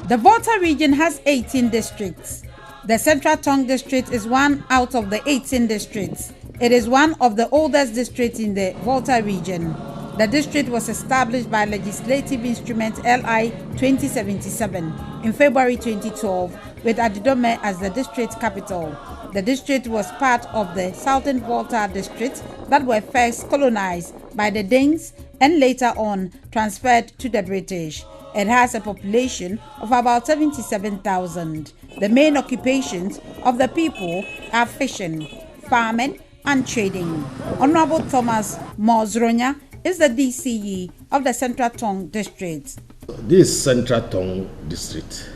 The Volta region has 18 districts. The Central Tongu district is one out of the 18 districts. It is one of the oldest districts in the Volta region. The district was established by Legislative Instrument LI 2077 in February 2012 with Adidome as the district capital. The district was part of the Southern Volta district that were first colonized by the Danes and later on transferred to the British. It has a population of about 77,000. The main occupations of the people are fishing, farming, and trading. Honorable Thomas Mozronya is the DCE of the Central Tongu district. This Central Tongu district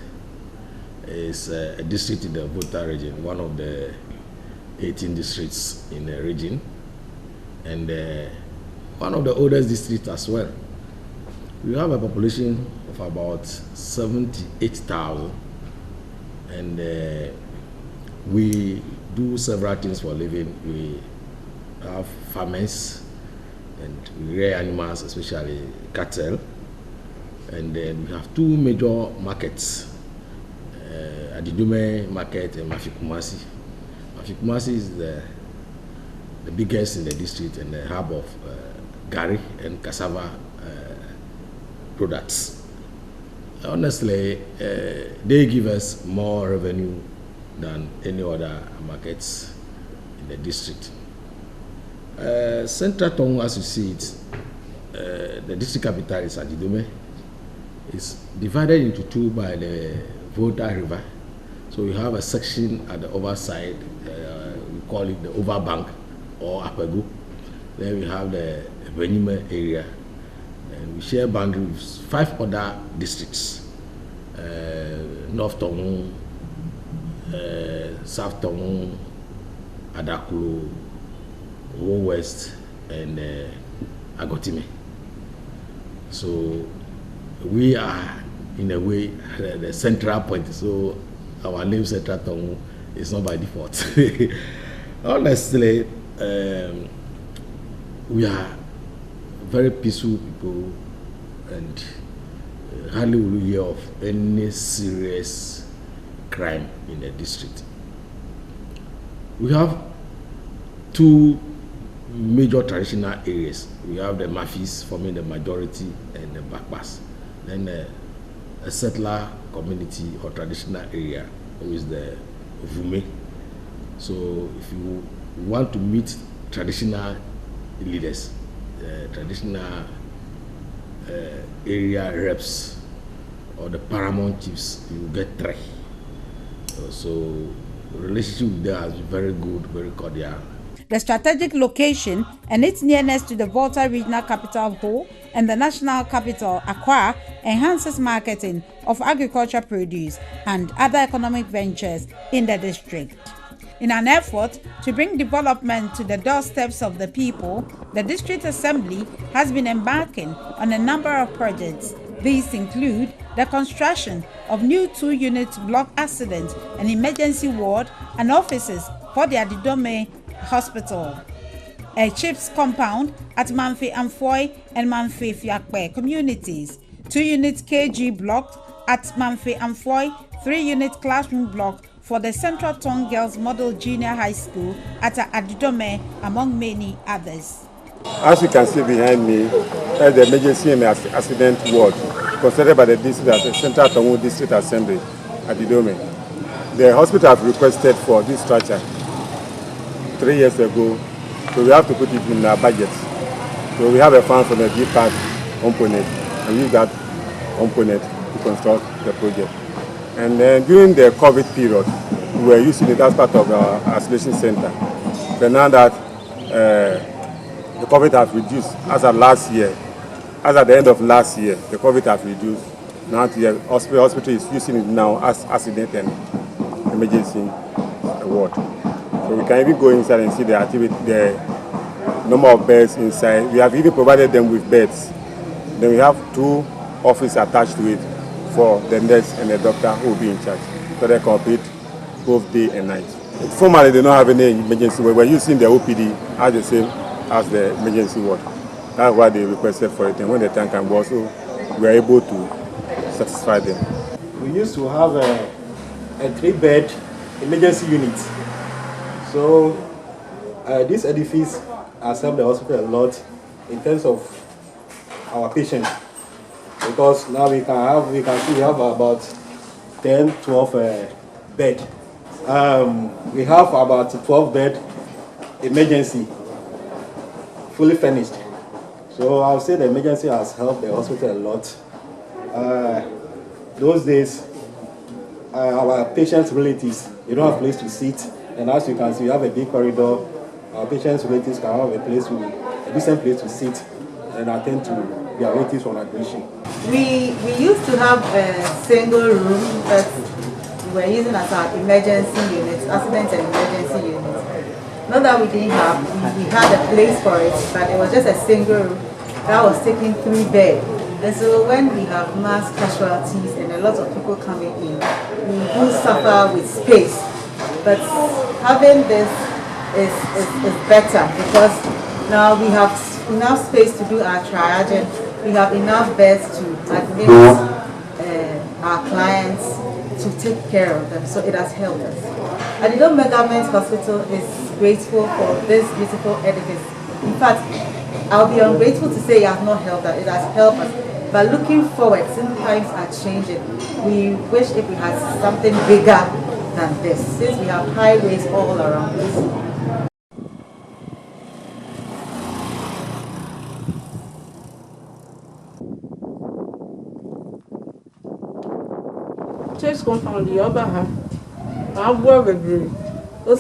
is a district in the Volta region, one of the 18 districts in the region, and one of the oldest districts as well. We have a population of about 78,000, and we do several things for a living. We have farmers and we rear animals, especially cattle, and then we have two major markets, Adidume market and Mafikumasi. Mafikumasi is the biggest in the district and the hub of gari and cassava products. Honestly, they give us more revenue than any other markets in the district. Central Tongu, as you see it, the district capital is Adidume. It's divided into two by the Volta River. So we have a section at the overside, we call it the overbank or Apegu. Then we have the Benime area. And we share boundaries with 5 other districts: North Tongu, South Tongu, Adakulu, West, and Agotime. So we are, in a way, the central point. So our name Central Tongu is not by default. Honestly, we are very peaceful people, and hardly will you hear of any serious crime in the district. We have two major traditional areas. We have the Mafis forming the majority and the Bakbas. Then a settler community or traditional area, who is the Vume. So if you want to meet traditional leaders, traditional area reps or the paramount chiefs, you get 3. So the relationship with them has been very good, very cordial. The strategic location and its nearness to the Volta Regional Capital Ho and the national capital, Accra, enhances marketing of agricultural produce and other economic ventures in the district. In an effort to bring development to the doorsteps of the people, the District Assembly has been embarking on a number of projects. These include the construction of new 2-unit block accident and emergency ward and offices for the Adidome Hospital, a CHIPS compound at Manfe Amfoy and Manfe Fiakpe communities, 2-unit KG block at Manfe Amfoy, 3-unit classroom block for the Central Tongu Girls Model Junior High School at Adidome, among many others. As you can see behind me, is the emergency and accident ward considered by the district as the Central Tongu District Assembly at Adidome. The hospital have requested for this structure 3 years ago, so we have to put it in our budget. So we have a fund from the GPAS component and use that component to construct the project. And then during the COVID period, we were using it as part of our isolation center. But now that the COVID has reduced, as at last year, as at the end of last year, the COVID has reduced. Now the hospital is using it now as accident and emergency ward. So we can even go inside and see the activity, the number of beds inside. We have even provided them with beds. Then we have 2 offices attached to it for the nurse and the doctor who will be in charge. So they compete both day and night. Formally, they don't have any emergency ward. We're using the OPD as the same as the emergency ward. That's why they requested for it. And when the time came, also we are able to satisfy them. we used to have a 3-bed emergency unit. So this edifice has helped the hospital a lot in terms of our patients, because now we can see we have about 10-12 bed. We have about 12-bed emergency, fully furnished. So I would say the emergency has helped the hospital a lot. Those days, our patients' relatives, they don't have a place to sit, and as you can see, we have a big corridor. Our patients' relatives can have a decent place to sit and attend to their relatives on admission. We used to have a single room that we were using as our emergency unit, accident and emergency unit. Not that we didn't have, we had a place for it, but it was just a single room that was taking 3 beds. And so when we have mass casualties and a lot of people coming in, we do suffer with space. But having this is better, because now we have enough space to do our triaging, we have enough beds to admit our clients, to take care of them, so it has helped us. Adidome Government Hospital is grateful for this beautiful edifice. In fact, I'll be ungrateful to say it has not helped us, it has helped us. But looking forward, since times are changing, we wish if we had something bigger than this, since we have highways all around us. Church compound the other The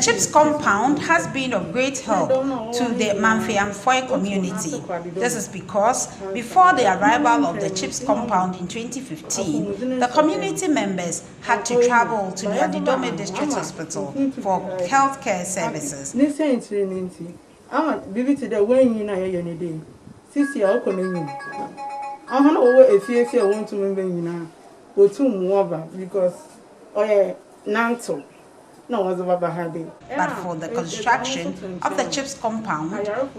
CHIPS compound has been of great help to the Mamfe and Foy community. This is because before the arrival of the CHIPS compound in 2015, the community members had to travel to the Adidome District Hospital for healthcare services. Because Nanto. But for the construction of the CHIPS compound,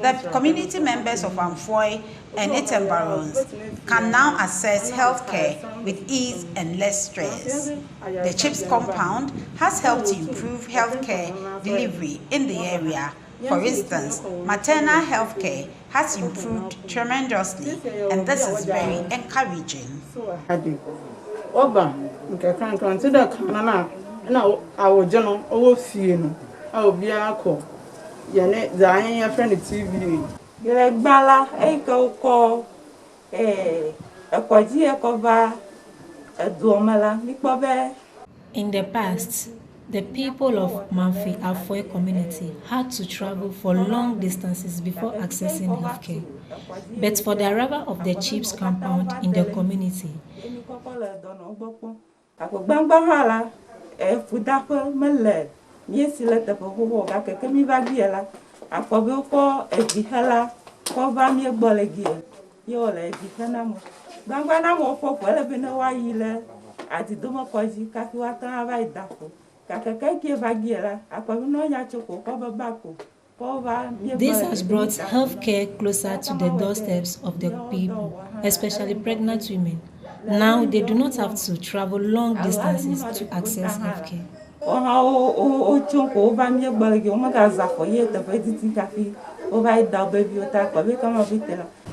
the community members of Amfoy and its environs can now access healthcare with ease and less stress. The CHIPS compound has helped to improve healthcare delivery in the area. For instance, maternal healthcare has improved tremendously, and this is very encouraging. No, our general overseeing. I will be a call. Yanet, the iron friend TV. You're a bala, a call, a quadia cover, a domala, Nicobe. In the past, the people of Mamfe Afoy community had to travel for long distances before accessing healthcare. But for the arrival of the CHIPS compound in the community, Fudako Mele, yes, let the Pohoga Kamibagiela, a Poboko, a Bihala, Povamia Bolegia, Yola, Bihanamo. Banganamo for Pelevinoa, at the Duma Quasi, Katuata Vaidako, Kakaki Bagiela, a Pavinoya Choco, Pova Baco. This has brought healthcare closer to the doorsteps of the people, especially pregnant women. Now they do not have to travel long distances to access healthcare.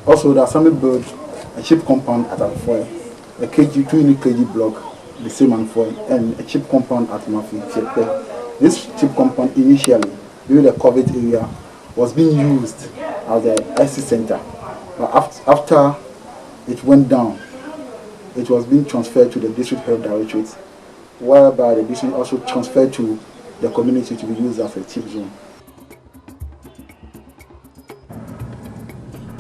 Also, the assembly built a chip compound at Amfoy, a KG 2 unit KG block, the same Amfoy, and a chip compound at Mafi. This chip compound initially, during the COVID area, was being used as the IC center, but after it went down, it was being transferred to the district health directorate, whereby the district also transferred to the community to be used as a chip zone.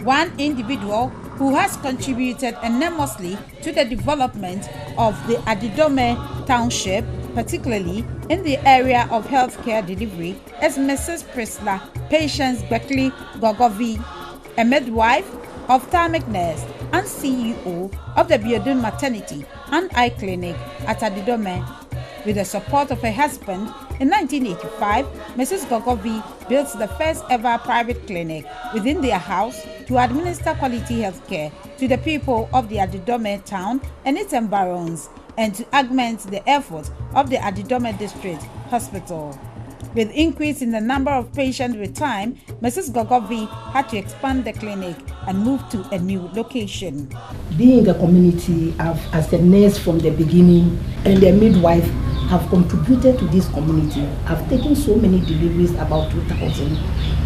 One individual who has contributed enormously to the development of the Adidome township, particularly in the area of healthcare delivery, is Mrs. Priscilla Patience Beckley Gogovi, a midwife, ophthalmic nurse, and CEO of the Biodun Maternity and Eye Clinic at Adidome. With the support of her husband, in 1985, Mrs. Gogovi built the first ever private clinic within their house to administer quality health care to the people of the Adidome town and its environs, and to augment the efforts of the Adidome District Hospital. With increase in the number of patients with time, Mrs. Gogovi had to expand the clinic and move to a new location. Being in the community, as a nurse from the beginning and a midwife, have contributed to this community. I've taken so many deliveries, about 2,000.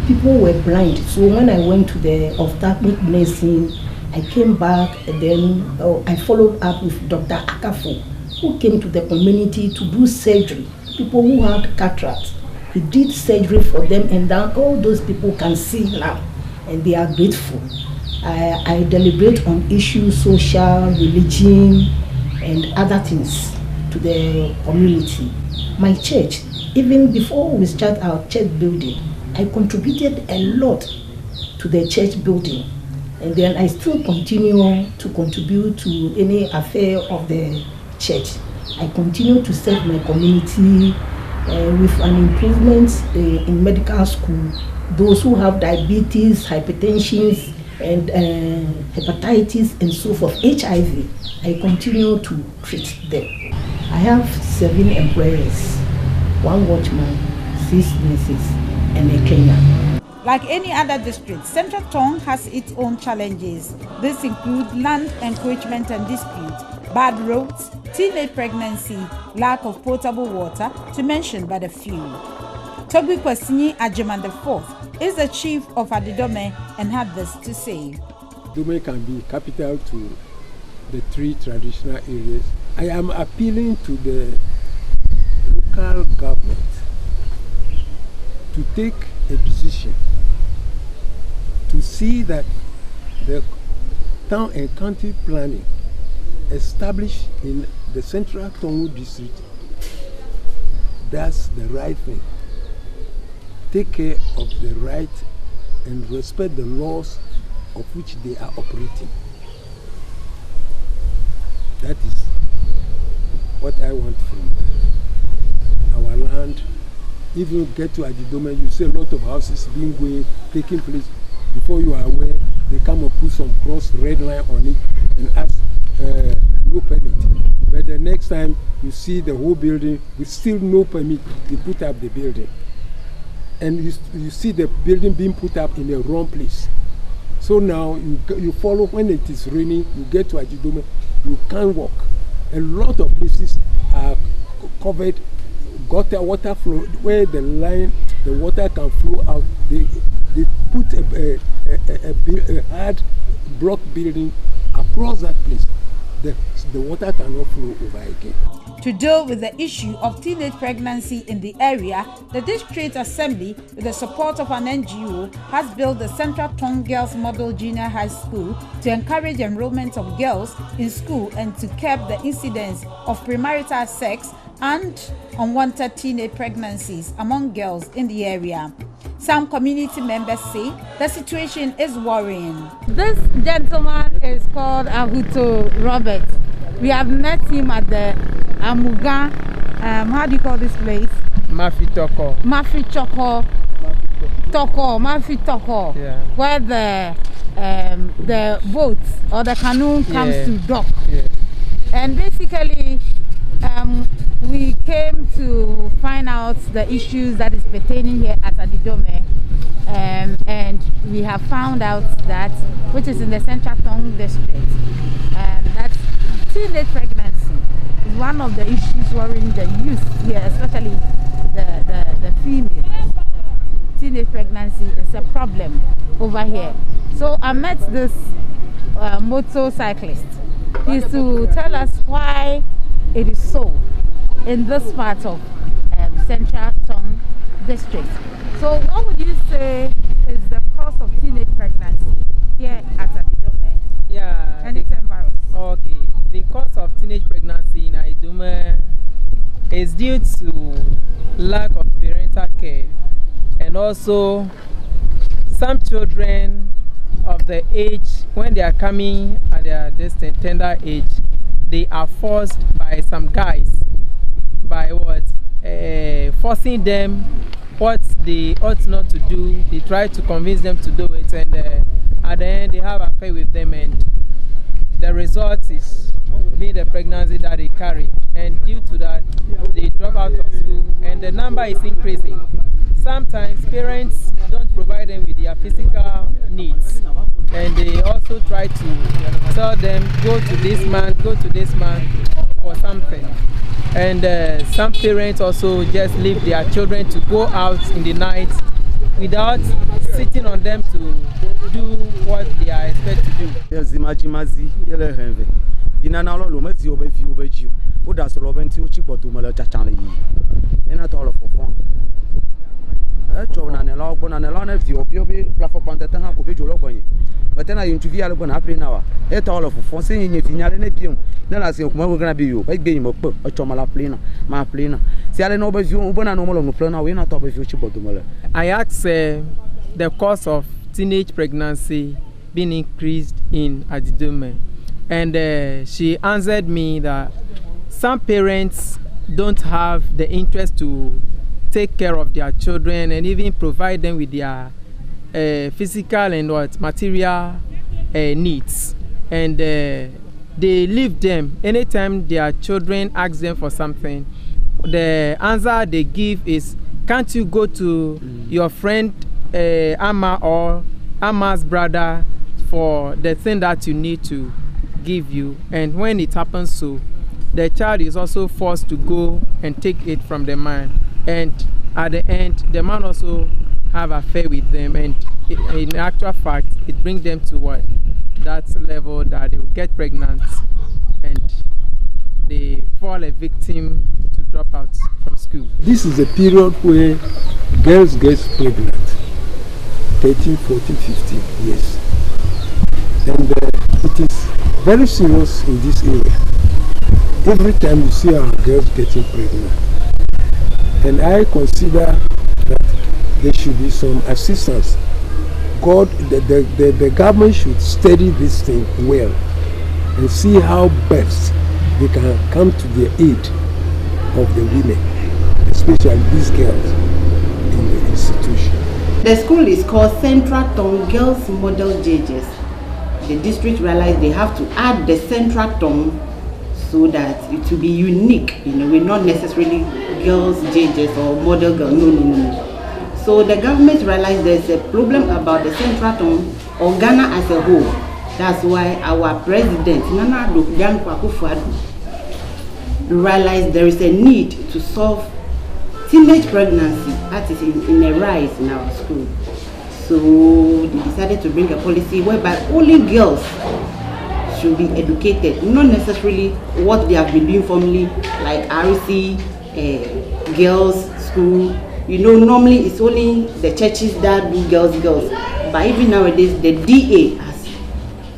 People were blind, so when I went to the ophthalmic nursing, I came back and then I followed up with Dr. Akafo, who came to the community to do surgery. People who had cataracts, he did surgery for them, and now all those people can see now, and they are grateful. I deliberate on issues, social, religion, and other things to the community. My church, even before we start our church building, I contributed a lot to the church building, and then I still continue to contribute to any affair of the church. I continue to serve my community with an improvement in medical school. Those who have diabetes, hypertension, and hepatitis and so forth, HIV, I continue to treat them. I have 7 employers, 1 watchman, 6 nurses, and a Kenyan. Like any other district, Central Tongu has its own challenges. These include land encroachment and dispute, bad roads, teenage pregnancy, lack of potable water, to mention but a few. Toby Kwesini Ajeman IV is the chief of Adidome and had this to say. Adidome can be capital to the 3 traditional areas. I am appealing to the local government to take a decision to see that the town and county planning established in the Central Tongu district does the right thing. Take care of the right and respect the laws of which they are operating. That is what I want from our land. If you get to Adidome, you see a lot of houses taking place. Before you are aware, they come and put some cross red line on it and ask no permit. But the next time you see the whole building with still no permit, they put up the building. And you see the building being put up in the wrong place. So now you follow, when it is raining, you get to Adidome, you can't walk. A lot of places are covered, water flow, where the water can flow out. They put a hard block building across that place. The water cannot flow over again. To deal with the issue of teenage pregnancy in the area, the District Assembly, with the support of an NGO, has built the Central Tongu Girls Model Junior High School to encourage enrollment of girls in school and to curb the incidence of premarital sex and unwanted teenage pregnancies among girls in the area. Some community members say the situation is worrying. This gentleman is called Ahuto Robert. We have met him at the Amuga, how do you call this place? Mafi Toko. Mafi Toko, yeah. Where the boats or the canoe comes to dock. Yeah. And basically, we came to find out the issues that is pertaining here at Adidome, and we have found out that, which is in the Central Tongu district, that teenage pregnancy is one of the issues worrying the youth here, especially the females. Teenage pregnancy is a problem over here. So I met this motorcyclist. He's to tell us why it is so in this part of Central Tongu district. So what would you say is the cause of teenage pregnancy here at Adidome? Yeah. And its environment? Okay. The cause of teenage pregnancy in Adidome is due to lack of parental care, and also some children of the age, when they are coming at their tender age, they are forced by some guys, by what? Forcing them what they ought not to do. They try to convince them to do it, and at the end they have an affair with them, and the result is being the pregnancy that they carry. And due to that, they drop out of school, and the number is increasing. Sometimes parents don't provide them with their physical needs, and they also try to tell them, go to this man for something. And some parents also just leave their children to go out in the night without sitting on them to do what they are expected to do. But then I interview a lot of now. It's all of forcing in your final nepium. Then I say, I'm going to be you. I game of a chomala plena, my plena. See, I know if you open a normal plena, we're not top of your chip. I asked the cause of teenage pregnancy being increased in Adidome, and she answered me that some parents don't have the interest to take care of their children and even provide them with their physical and material needs, and they leave them. Anytime their children ask them for something, the answer they give is, can't you go to your friend Amma or Amma's brother for the thing that you need to give you? And when it happens so, the child is also forced to go and take it from the man, and at the end the man also have affair with them, and in actual fact it brings them to what? That level that they will get pregnant and they fall a victim to drop out from school. This is a period where girls get pregnant, 13, 14, 15 years. And it is very serious in this area. Every time you see our girls getting pregnant. And I consider that there should be some assistance. The government should study this thing well and see how best they can come to the aid of the women, especially these girls in the institution. The school is called Central Tongu Girls Model JJs. The district realized they have to add the Central Tongu so that it will be unique, we're not necessarily girls JJs or model girls, no. So the government realized there's a problem about the Central Tongu or Ghana as a whole. That's why our president, Nana Akufo-Addo, realized there is a need to solve teenage pregnancy that is in a rise in our school. So they decided to bring a policy whereby only girls should be educated, not necessarily what they have been doing formerly, like RC, girls school. Normally it's only the churches that do girls. But even nowadays, the DA, as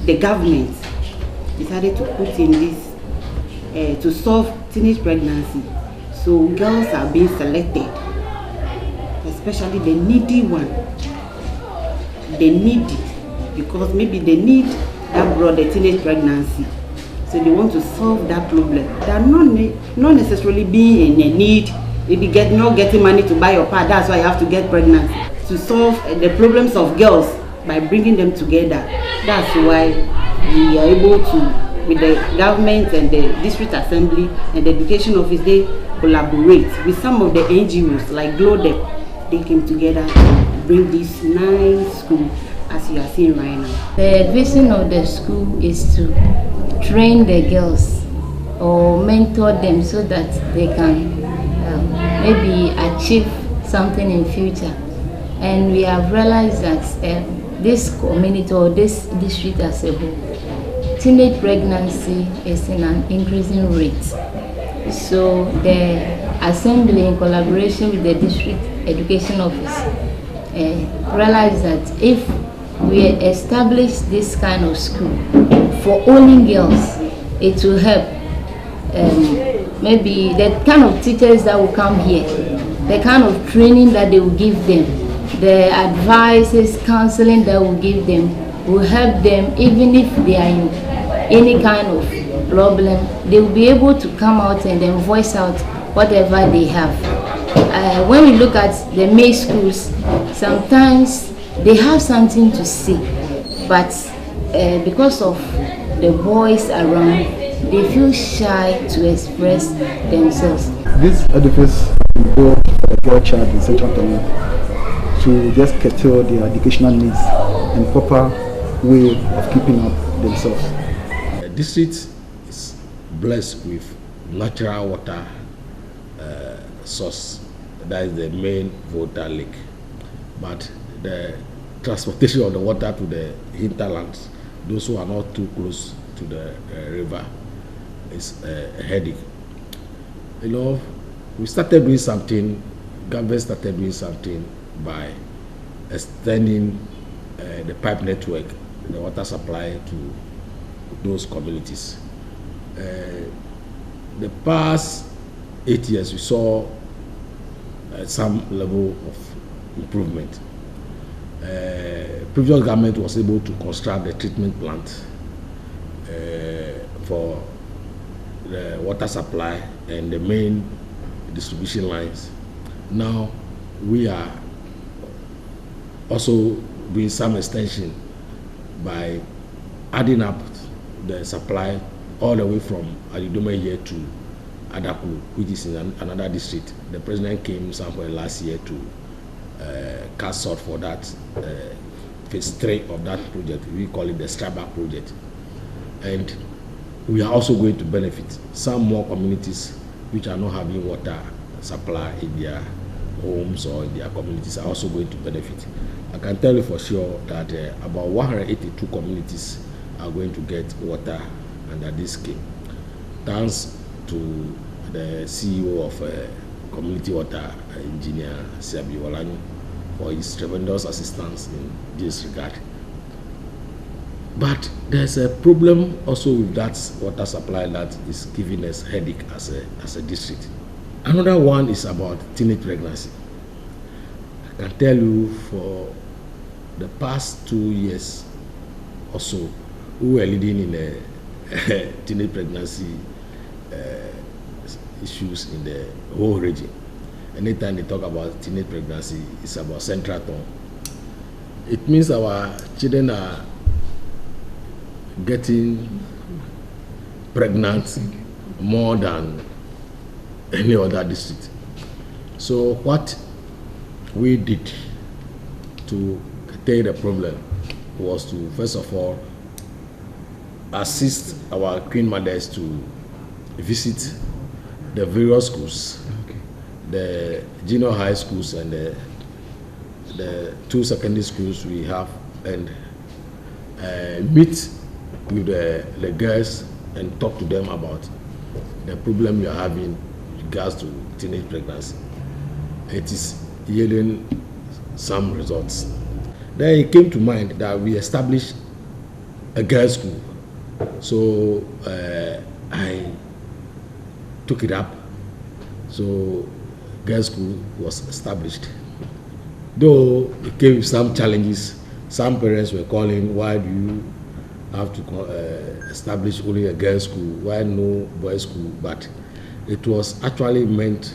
the government, decided to put in this to solve teenage pregnancy. So girls are being selected, especially the needy one. They need it because maybe they need that brought the teenage pregnancy. So they want to solve that problem. They are not necessarily being in a need. Maybe not getting money to buy your pad, that's why you have to get pregnant. To solve the problems of girls by bringing them together. That's why we are able to, with the government and the district assembly and the education office, they collaborate with some of the NGOs like GLODEP. They came together to bring this nice school as you are seeing right now. The vision of the school is to train the girls or mentor them so that they can maybe achieve something in future. And we have realized that this community or this district as a whole, teenage pregnancy is in an increasing rate. So the assembly, in collaboration with the district education office, realized that if we establish this kind of school for only girls, it will help. Maybe the kind of teachers that will come here, the kind of training that they will give them, the advices, counseling that will give them will help them. Even if they are in any kind of problem, they will be able to come out and then voice out whatever they have. When we look at the male schools, sometimes they have something to say, but because of the boys around, they feel shy to express themselves. This edifice will go for a girl child in Central Tongu to just curtail their educational needs and proper way of keeping up themselves. The district is blessed with natural water source. That is the main Volta Lake. But the transportation of the water to the hinterlands, those who are not too close to the river, is a headache. You know, we started doing something, government started doing something by extending the pipe network, the water supply to those communities. The past 8 years, we saw some level of improvement. Previous government was able to construct the treatment plant for the water supply and the main distribution lines. Now we are also doing some extension by adding up the supply all the way from Adidome here to Adaku, which is in another district. The president came somewhere last year to cast sort for that phase 3 of that project. We call it the Straba project. And we are also going to benefit some more communities which are not having water supply in their homes or in their communities are also going to benefit. I can tell you for sure that about 182 communities are going to get water under this scheme. Thanks to the CEO of Community Water, Engineer Siabi Walanyu, for his tremendous assistance in this regard. But there's a problem also with that water supply that is giving us headache as a district. Another one is about teenage pregnancy. I can tell you for the past 2 years or so, we were leading in a teenage pregnancy issues in the whole region. Anytime they talk about teenage pregnancy, it's about Central Tongu. It means our children are getting pregnant more than any other district. So what we did to curtail the problem was to, first of all, assist our queen mothers to visit the various schools, the junior high schools and the 2 secondary schools we have, and meet with the girls and talk to them about the problem we are having with regards to teenage pregnancy. It is yielding some results. Then it came to mind that we established a girls' school. So I took it up. So girls' school was established. Though it came with some challenges, some parents were calling, why do you have to establish only a girls' school? Why no boys' school? But it was actually meant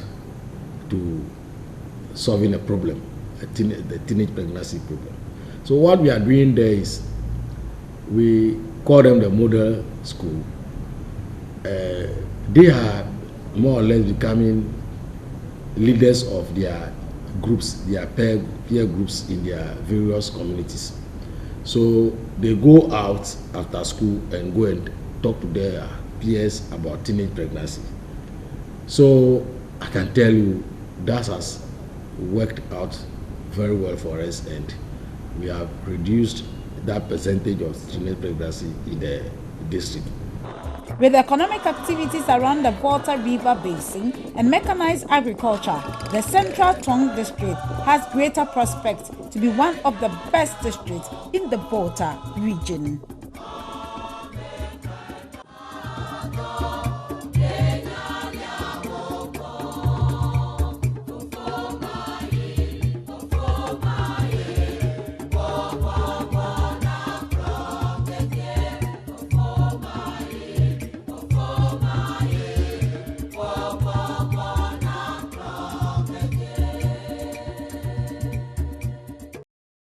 to solving a problem, the teenage pregnancy problem. So what we are doing there is we call them the model school. They are more or less becoming leaders of their groups, their peer groups in their various communities. So they go out after school and go and talk to their peers about teenage pregnancy. So I can tell you that has worked out very well for us, and we have reduced that percentage of teenage pregnancy in the district. With economic activities around the Volta River Basin and mechanized agriculture, the Central Tongu district has greater prospects to be one of the best districts in the Volta region.